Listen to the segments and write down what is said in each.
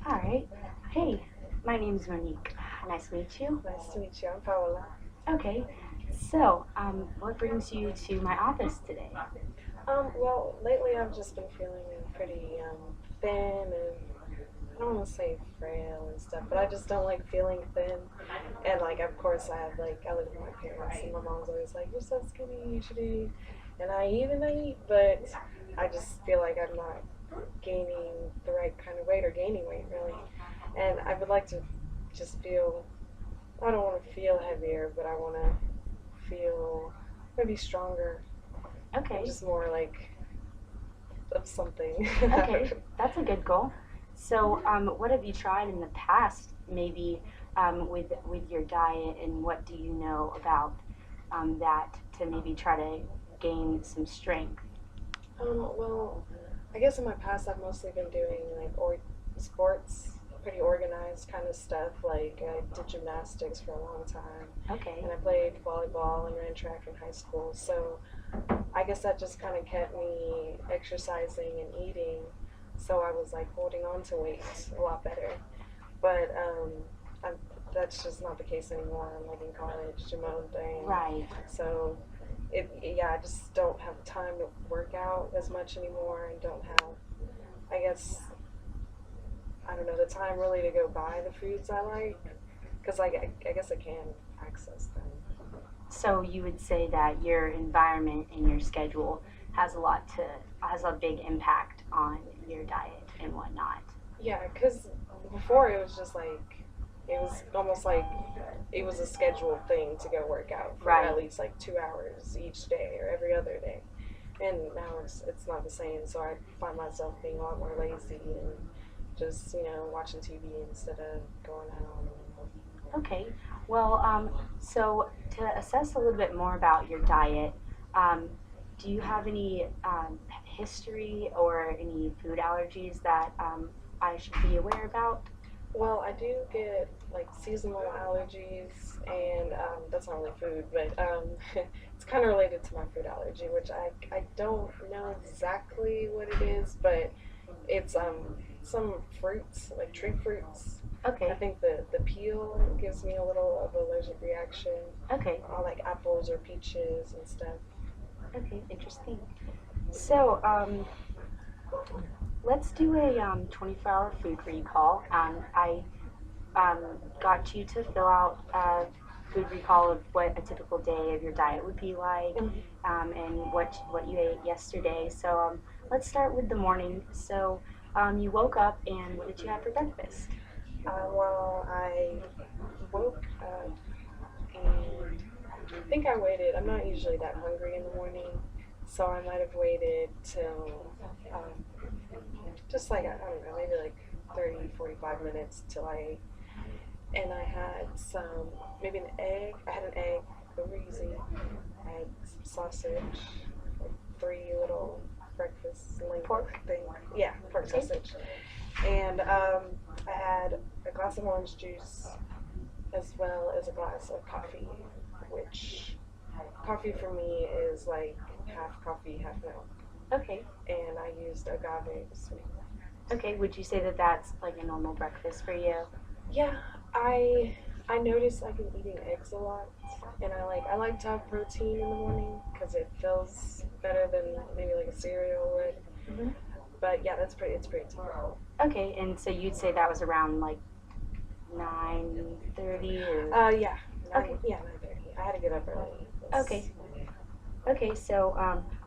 All right. Hey, my name's Monique. Nice to meet you. Nice to meet you. I'm Paola. Okay. So, what brings you to my office today? Well, lately I've just been feeling pretty thin and I don't want to say frail and stuff, but I just don't like feeling thin. And like, of course, I live with my parents, and my mom's always like, "You're so skinny, you should eat." And I eat, but I just feel like I'm not gaining the right kind of weight or gaining weight really. And I would like to just feel. I don't want to feel heavier, but I want to feel maybe stronger and Okay. just more like of something. Okay. That's a good goal. So, what have you tried in the past, maybe with your diet, and what do you know about that to maybe try to gain some strength? Well, I guess in my past I've mostly been doing sports, pretty organized kind of stuff. Like I did gymnastics for a long time, Okay. and I played volleyball and ran track in high school. So I guess that just kind of kept me exercising and eating. So I was like holding on to weight a lot better. But I'm, that's just not the case anymore. I'm like in college, do my own thing. Right. So yeah, I just don't have time to work out as much anymore, and don't have, I guess, I don't know, the time really to go buy the foods I like, because I guess I can access them. So you would say that your environment and your schedule has a big impact on your diet and whatnot. Yeah, because before it was just like, it was almost like it was a scheduled thing to go work out for Right. at least like 2 hours each day or every other day. And now it's not the same, so I find myself being a lot more lazy and just, watching TV instead of going out. Okay. Well, so to assess a little bit more about your diet, um, do you have any history or any food allergies that I should be aware about? Well, I do get like seasonal allergies, and that's not really food, but it's kind of related to my food allergy, which I don't know exactly what it is, but it's some fruits, like tree fruits. I Okay. think the peel gives me a little of an allergic reaction, Okay. like apples or peaches and stuff. Okay. Interesting. So, let's do a 24-hour food recall. I um, got you to fill out a food recall of what a typical day of your diet would be like, Mhm. and what you ate yesterday. So let's start with the morning. So you woke up, and what did you have for breakfast? Well, I woke up and I think I waited. I'm not usually that hungry in the morning, so I might have waited till just like, I don't know, maybe like 30, 45 minutes till I ate. And I had maybe an egg. I had an egg, over easy. I had some sausage, like three little breakfast link Pork. thing. Yeah, pork Okay. sausage. And I had a glass of orange juice as well as a glass of coffee, which coffee for me is like half coffee, half milk. Okay. And I used agave sweetener. Okay. Would you say that that's like a normal breakfast for you? Yeah, I I notice I've been eating eggs a lot, and I like to have protein in the morning because it feels better than maybe like a cereal would. Hmm. But yeah, it's pretty typical. Okay. And so you'd say that was around like 9:30 or Yeah, okay. 9:30. I had to get up early. Okay. Okay, so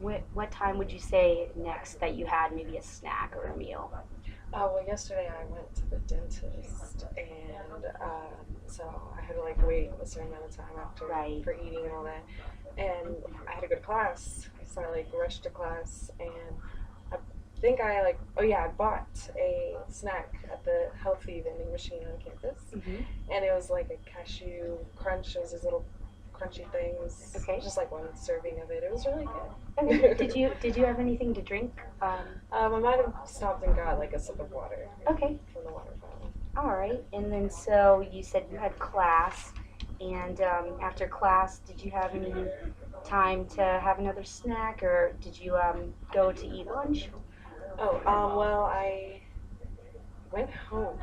what time would you say next that you had maybe a snack or a meal? Well, yesterday I went to the dentist, and so I had to like wait a certain amount of time after Right. for eating and all that, and I had to go to class, so I like rushed to class, and I think I like, oh yeah, I bought a snack at the healthy vending machine on campus, Hmm. and it was like a cashew crunch. It was these little crunchy things, Okay. just like one serving of it. It was really Okay. good. Did you have anything to drink? I might have stopped and got like a sip of water Okay. from the water fountain. All right. And then so you said you had class, and after class, did you have any time to have another snack, or did you go to eat lunch? Oh, well, I went home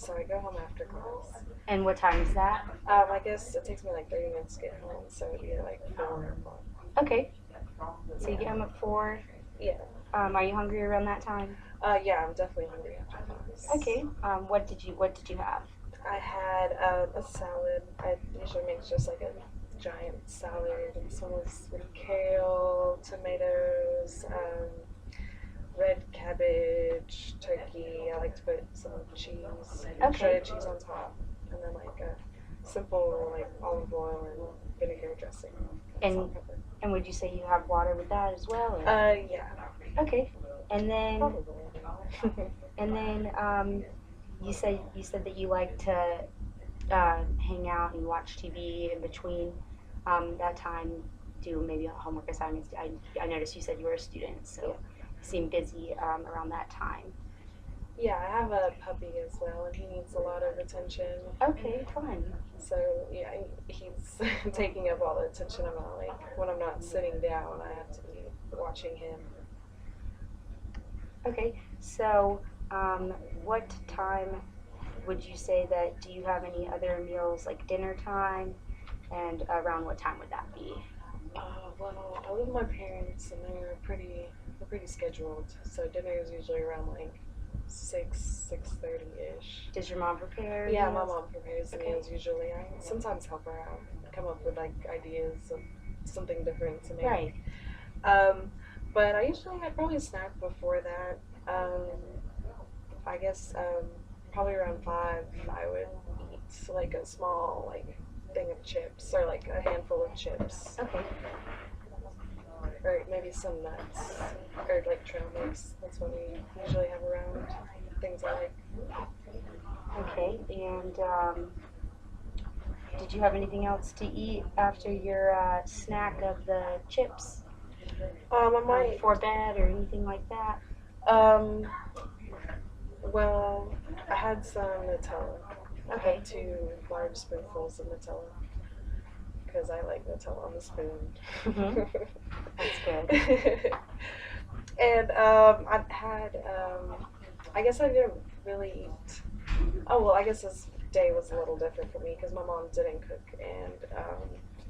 so I go home after class. And what time is that? I guess it takes me like 30 minutes to get home, so it'd be like 4 o'clock. Okay, so you Yeah. get home at 4. Yeah. Are you hungry around that time? Yeah, I'm definitely hungry after class. Okay. What did you have? I had a salad. I usually make just like a giant salad, and some was with kale, tomatoes, red cabbage, turkey. I like to put some cheese, Okay. shredded cheese on top, and then like a simple like olive oil and vinegar dressing. And Salt and pepper. and would you say you have water with that as well? Or? Yeah, Okay. And then probably. and then you said that you like to hang out and watch TV in between that time, do maybe homework assignments. I noticed you said you were a student, so you seem busy around that time. Yeah, I have a puppy as well, and he needs a lot of attention. Okay, fun. So yeah, he's taking up all the attention of my like when I'm not sitting down, I have to be watching him. Okay, so what time would you say that, do you have any other meals like dinner time, and around what time would that be? Well, I live with my parents, and they're pretty scheduled. So dinner is usually around like 6:30 ish. Does your mom prepare Yeah, my meals? mom prepares the Okay. meals usually. I sometimes help her out, come up with like ideas of something different to make. Right. Um, but I'd probably snack before that. I guess probably around 5 I would eat like a small like thing of chips or like a handful of chips Okay. or maybe some nuts or like trail mix. That's what we usually have around. Things I like. Okay. And did you have anything else to eat after your snack of the chips I might. before bed or anything like that? Um, well, I had some Nutella. I Okay. had 2 large spoonfuls of Nutella because I like Nutella on the spoon. Mhm. That's good. And I had, I guess I didn't really eat. Oh, well, I guess this day was a little different for me because my mom didn't cook and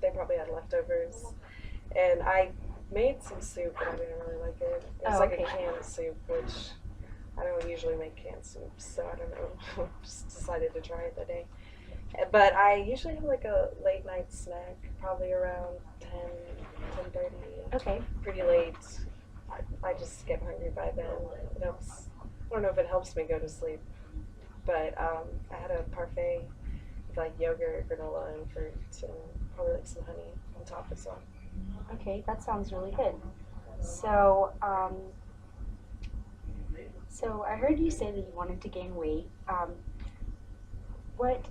they probably had leftovers. And I made some soup, but I didn't really like it. It was Oh, like okay. a canned soup, which I don't usually make canned soups, so I don't know. Just decided to try it that day. But I usually have like a late night snack, probably around 10:30. Okay. Pretty late. I just get hungry by then. It helps. I don't know if it helps me go to sleep, but I had a parfait with like yogurt, granola, and fruit, and probably like some honey on top as well. Okay, that sounds really good. So, so I heard you say that you wanted to gain weight. What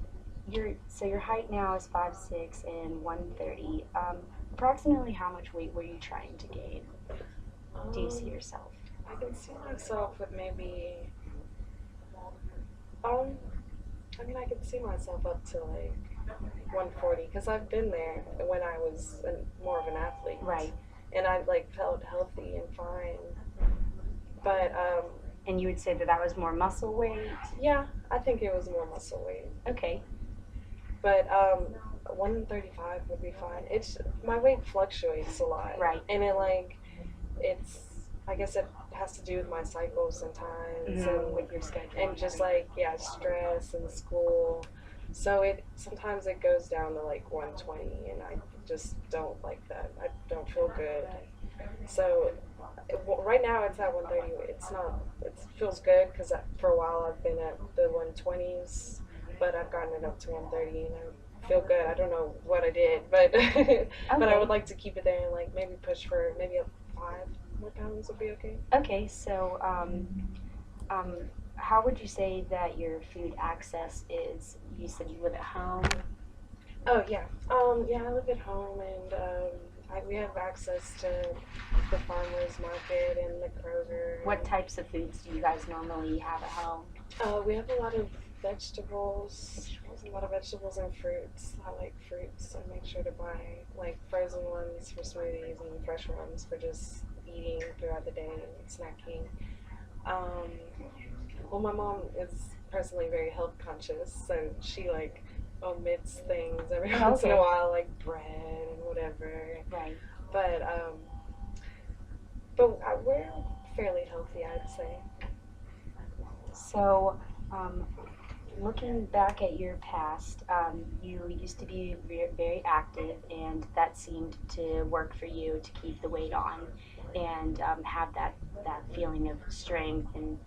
your height now is 5'6" and 130. Approximately how much weight were you trying to gain? Do you see Um, yourself? I can see myself with maybe, um, I mean, I can see myself up to like 140 because I've been there when I was more of an athlete. Right. And I like felt healthy and fine. But And you would say that that was more muscle weight? yeah, I think it was more muscle weight. Okay. But 135 would be fine. It's my weight fluctuates a lot. Right. And it's I guess it has to do with my cycles sometimes and With your schedule. and just like yeah, stress and school. So sometimes it goes down to like 120 and I just don't like that. I don't feel good. So right now it's at 130. It's not. It feels good because for a while I've been at the 120s, but I've gotten it up to 130 and I feel good. I don't know what I did, but but I would like to keep it there and like maybe push for maybe a 5 more pounds would be okay. Okay, so how would you say that your food access is? You said you live at home. Oh yeah, yeah. I live at home and we have access to the farmers market and the Kroger. What types of foods do you guys normally have at home? We have a lot of vegetables, and fruits. I like fruits. I make sure to buy like frozen ones for smoothies and fresh ones for just eating throughout the day and snacking. Well, my mom is personally very health conscious, so she like omits things every Oh, once in a okay. while, like bread and whatever. Right. But we're fairly healthy, I'd say. So, um, looking back at your past, you used to be very active, and that seemed to work for you to keep the weight on and have that feeling of strength and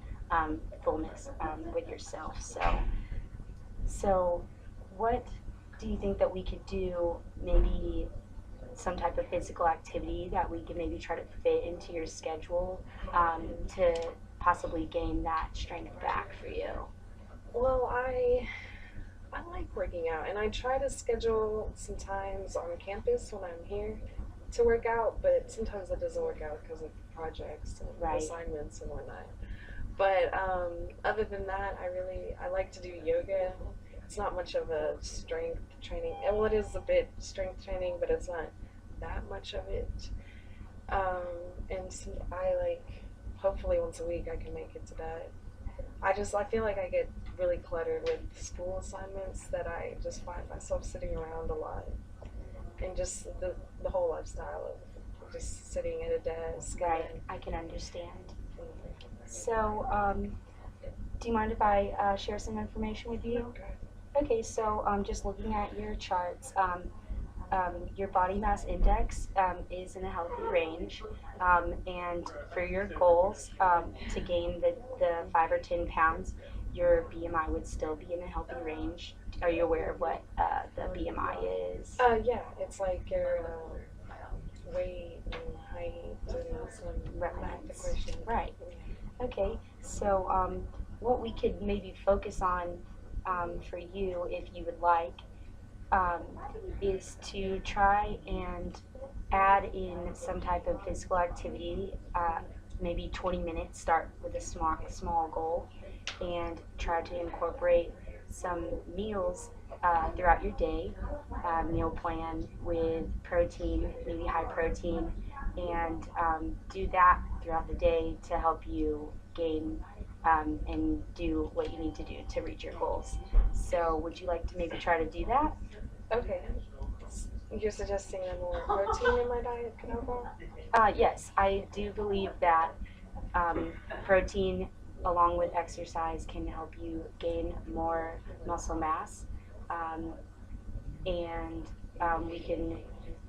fullness with yourself. So, what do you think that we could do? Maybe some type of physical activity that we can maybe try to fit into your schedule to possibly gain that strength back for you. Well, I like working out, and I try to schedule sometimes on campus when I'm here to work out, but sometimes it doesn't work out because of projects and Right. assignments and whatnot. But other than that, I like to do yoga. It's not much of a strength training. Well, it is a bit strength training, but it's not that much of it. Um, and so I like hopefully once a week I can make it to that. I feel like I get really cluttered with school assignments that I just find myself sitting around a lot, and just the whole lifestyle of just sitting at a desk. Right, I can understand. So, do you mind if I share some information with you? Okay. Okay, so just looking at your charts, your body mass index is in a healthy range, and for your goals to gain the 5 or 10 pounds, your BMI would still be in a healthy range. Are you aware of what the BMI is? Yeah, it's like your weight and height and some Right. math equation. Right. Okay, so what we could maybe focus on for you, if you would like, um, is to try and add in some type of physical activity, maybe 20 minutes, start with a small goal, and try to incorporate some meals throughout your day, meal plan with protein, maybe high protein, and do that throughout the day to help you gain and do what you need to do to reach your goals. So, would you like to maybe try to do that? Okay. You're suggesting that more protein in my diet could help out? Yes, I do believe that um, protein along with exercise can help you gain more muscle mass. Um, and we can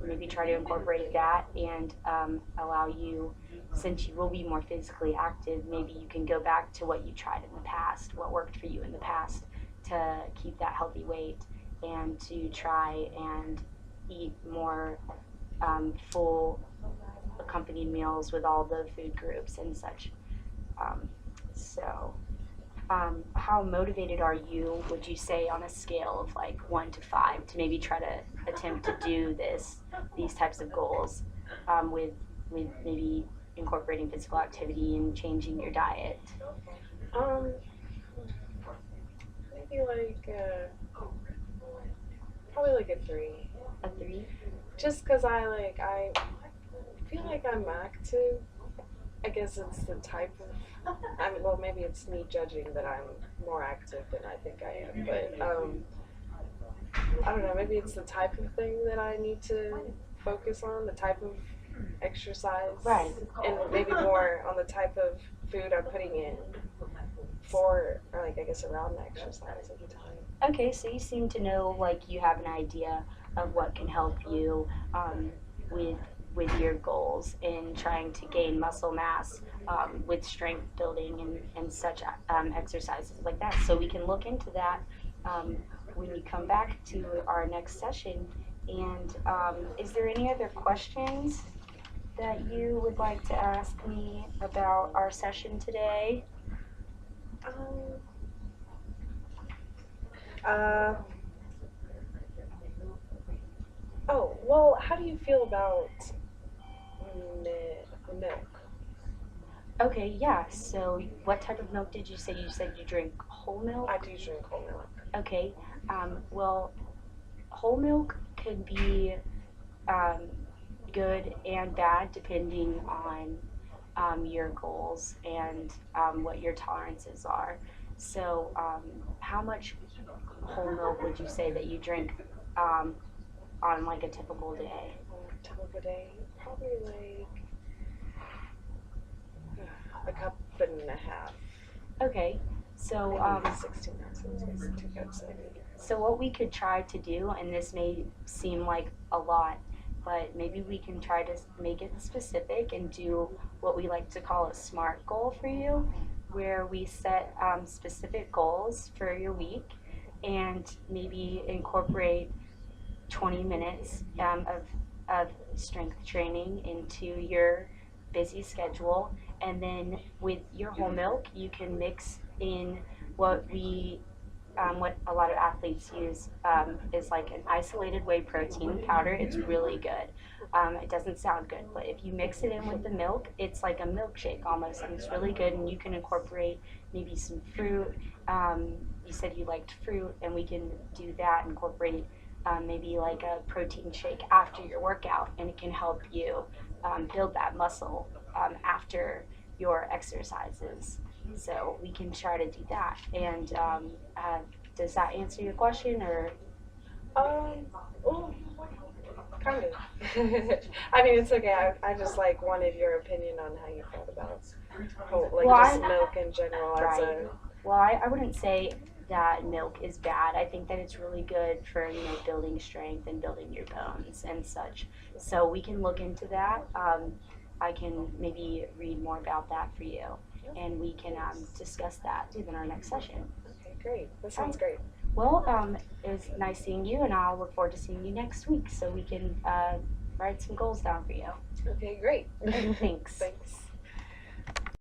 maybe try to incorporate that and allow you, since you will be more physically active, maybe you can go back to what you tried in the past, what worked for you in the past to keep that healthy weight and to try and eat more full accompanied meals with all the food groups and such. Um, so how motivated are you, would you say, on a scale of like 1 to 5 to maybe try to attempt to do these types of goals with maybe incorporating physical activity and changing your diet? Um, maybe like probably like a 3. A 3? Just because I feel like I'm active. I guess it's the type of. Well, maybe it's me judging that I'm more active than I think I am, but I don't know. Maybe it's the type of thing that I need to focus on, the type of exercise, Right. and maybe more on the type of food I'm putting in for, or like I guess around the exercise at the time. Okay, so you seem to know, like, you have an idea of what can help you with your goals in trying to gain muscle mass with strength building and such exercises like that. So we can look into that um, when we come back to our next session. And is there any other questions that you would like to ask me about our session today? Um, uh, oh, well, how do you feel about milk? Okay, yeah. So, what type of milk did you say? You said you drink whole milk? I do drink whole milk. Okay. Well, whole milk could be um, good and bad depending on your goals and what your tolerances are. So, how much whole milk would you say that you drink um, on like a typical day? Typical day, probably like a cup and a half, Okay, so maybe 16 ounces is 2 cups maybe. so what we could try to do, and this may seem like a lot, but maybe we can try to make it specific and do what we like to call a SMART goal for you, where we set specific goals for your week and maybe incorporate 20 minutes of strength training into your busy schedule. And then with your whole milk, you can mix in what a lot of athletes use is like an isolated whey protein powder. It's really good. It doesn't sound good, but if you mix it in with the milk, it's like a milkshake almost, and it's really good. And you can incorporate maybe some fruit. You said you liked fruit, and we can do that. Incorporate maybe like a protein shake after your workout, and it can help you build that muscle after your exercises. So we can try to do that. And does that answer your question, or Um, well, kind of. I mean, it's okay. I just like wanted your opinion on how you felt about whole, like well, just milk in general as right? a. Well, I wouldn't say that milk is bad. I think that it's really good for building strength and building your bones and such. So we can look into that. I can maybe read more about that for you, and we can discuss that within our next session. Okay, great. That All sounds right. great. Well, it was nice seeing you, and I'll look forward to seeing you next week so we can write some goals down for you. Okay, great. All right, thanks. Thanks.